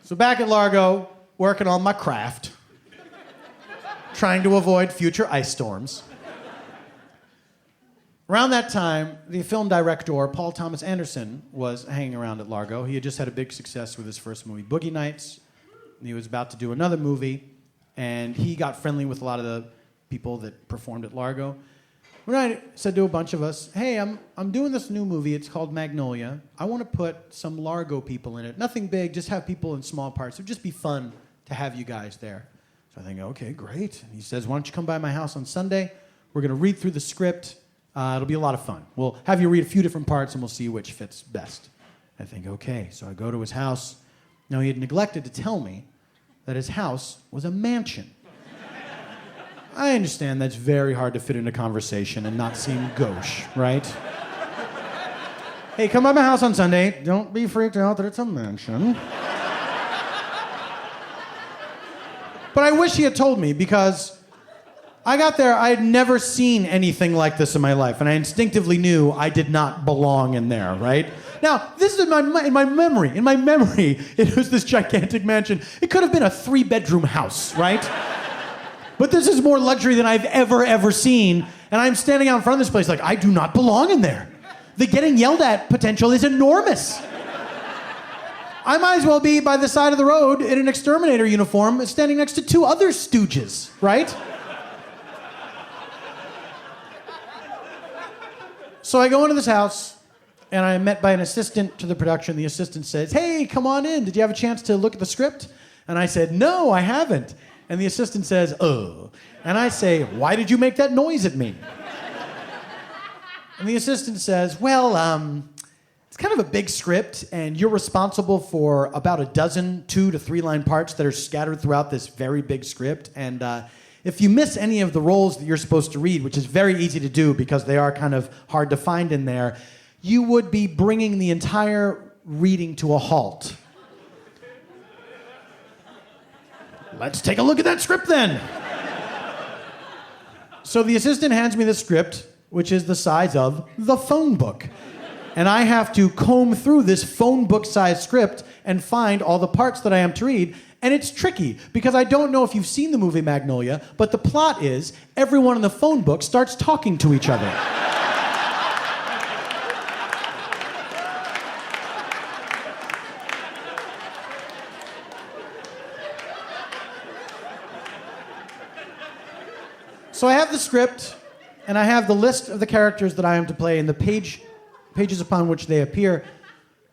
So back at Largo, working on my craft, trying to avoid future ice storms. Around that time, the film director, Paul Thomas Anderson, was hanging around at Largo. He had just had a big success with his first movie, Boogie Nights. And he was about to do another movie, and he got friendly with a lot of the people that performed at Largo. When I said to a bunch of us, hey, I'm doing this new movie. It's called Magnolia. I want to put some Largo people in it. Nothing big, just have people in small parts. It would just be fun to have you guys there. So I think, okay, great. And he says, why don't you come by my house on Sunday? We're going to read through the script. It'll be a lot of fun. We'll have you read a few different parts, and we'll see which fits best. I think, okay. So I go to his house. Now, he had neglected to tell me that his house was a mansion. I understand that's very hard to fit into conversation and not seem gauche, right? Hey, come by my house on Sunday. Don't be freaked out that it's a mansion. But I wish he had told me, because I got there, I had never seen anything like this in my life, and I instinctively knew I did not belong in there, right? Now, this is in my memory. In my memory, it was this gigantic mansion. It could have been a 3-bedroom house, right? But this is more luxury than I've ever seen, and I'm standing out in front of this place like, I do not belong in there. The getting yelled at potential is enormous. I might as well be by the side of the road in an exterminator uniform standing next to 2 other stooges, right? So I go into this house, and I'm met by an assistant to the production. The assistant says, hey, come on in. Did you have a chance to look at the script? And I said, no, I haven't. And the assistant says, oh. And I say, why did you make that noise at me? And the assistant says, well, it's kind of a big script, and you're responsible for about a dozen 2 to 3 line parts that are scattered throughout this very big script. And if you miss any of the roles that you're supposed to read, which is very easy to do because they are kind of hard to find in there, you would be bringing the entire reading to a halt. Let's take a look at that script then. So the assistant hands me the script, which is the size of the phone book. And I have to comb through this phone book-sized script and find all the parts that I am to read. And it's tricky, because I don't know if you've seen the movie Magnolia, but the plot is everyone in the phone book starts talking to each other. So I have the script, and I have the list of the characters that I am to play and the pages upon which they appear.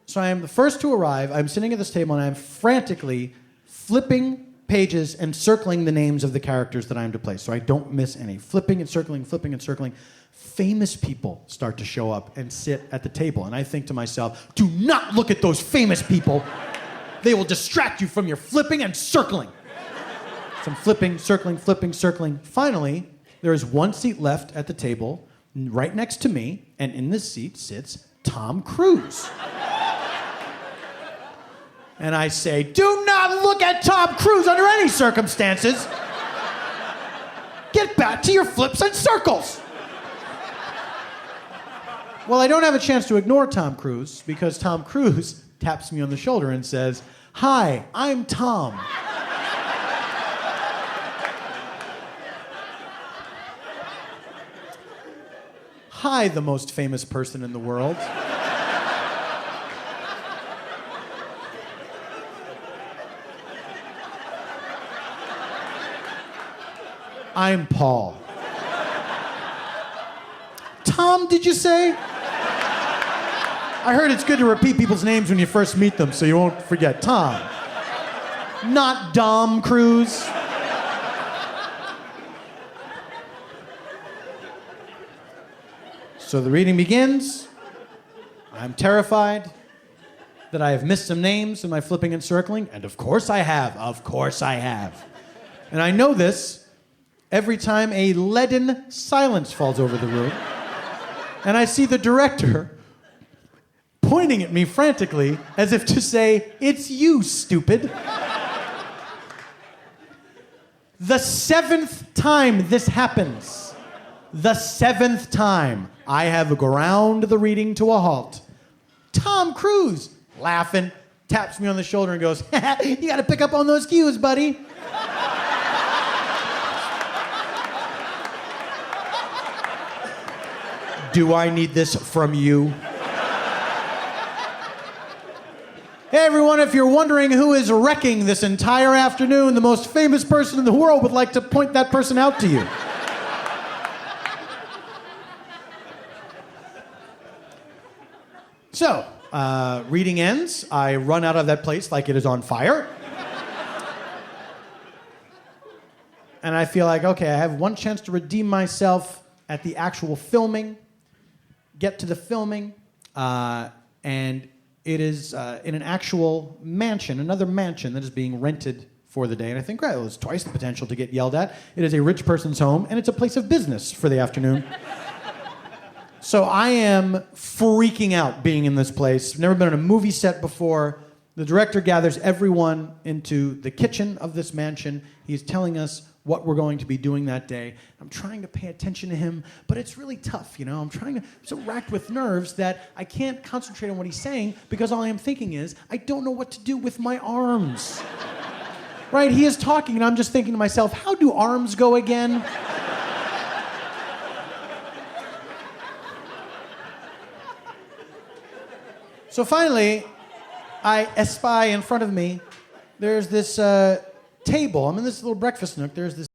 So I am the first to arrive. I'm sitting at this table, and I'm frantically flipping pages and circling the names of the characters that I am to play, so I don't miss any. Flipping and circling, flipping and circling. Famous people start to show up and sit at the table, and I think to myself, do not look at those famous people. They will distract you from your flipping and circling. So I'm flipping, circling. Finally, there is one seat left at the table, right next to me, and in this seat sits Tom Cruise. And I say, do not look at Tom Cruise under any circumstances. Get back to your flips and circles. Well, I don't have a chance to ignore Tom Cruise, because Tom Cruise taps me on the shoulder and says, hi, I'm Tom. Hi, the most famous person in the world. I'm Paul. Tom, did you say? I heard it's good to repeat people's names when you first meet them so you won't forget. Tom. Not Dom Cruise. So the reading begins. I'm terrified that I have missed some names in my flipping and circling, and of course I have. And I know this every time a leaden silence falls over the room, and I see the director pointing at me frantically as if to say, it's you, stupid. The 7th time this happens, the 7th time, I have ground the reading to a halt. Tom Cruise, laughing, taps me on the shoulder and goes, you got to pick up on those cues, buddy. Do I need this from you? Hey everyone, if you're wondering who is wrecking this entire afternoon, the most famous person in the world would like to point that person out to you. So, reading ends. I run out of that place like it is on fire. And I feel like, okay, I have one chance to redeem myself at the actual filming. Get to the filming, and it is in an actual mansion, another mansion that is being rented for the day. And I think, right, well, it's twice the potential to get yelled at. It is a rich person's home, and it's a place of business for the afternoon. So I am freaking out being in this place. I've never been on a movie set before. The director gathers everyone into the kitchen of this mansion. He's telling us what we're going to be doing that day. I'm trying to pay attention to him, but it's really tough, you know? I'm so racked with nerves that I can't concentrate on what he's saying because all I am thinking is, I don't know what to do with my arms. Right? He is talking, and I'm just thinking to myself, how do arms go again? So finally, I espy in front of me, there's this table. I'm in this little breakfast nook. There's this